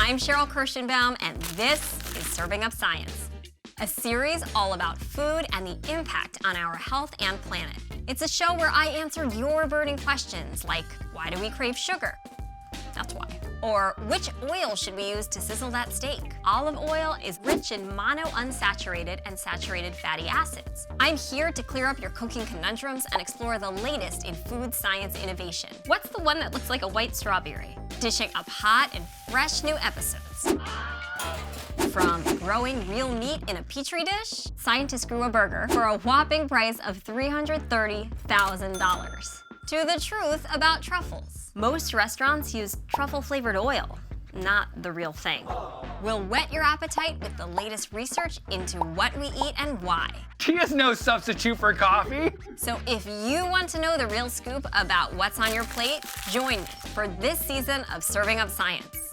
I'm Cheryl Kirschenbaum, and this is Serving Up Science, a series all about food and the impact on our health and planet. It's a show where I answer your burning questions like, why do we crave sugar? That's why. Or which oil should we use to sizzle that steak? Olive oil is rich in monounsaturated and saturated fatty acids. I'm here to clear up your cooking conundrums and explore the latest in food science innovation. What's the one that looks like a white strawberry? Dishing up hot and fresh new episodes. From growing real meat in a petri dish, scientists grew a burger for a whopping price of $330,000. To the truth about truffles. Most restaurants use truffle-flavored oil, not the real thing. We'll whet your appetite with the latest research into what we eat and why. Tea is no substitute for coffee. So if you want to know the real scoop about what's on your plate, join me for this season of Serving Up Science.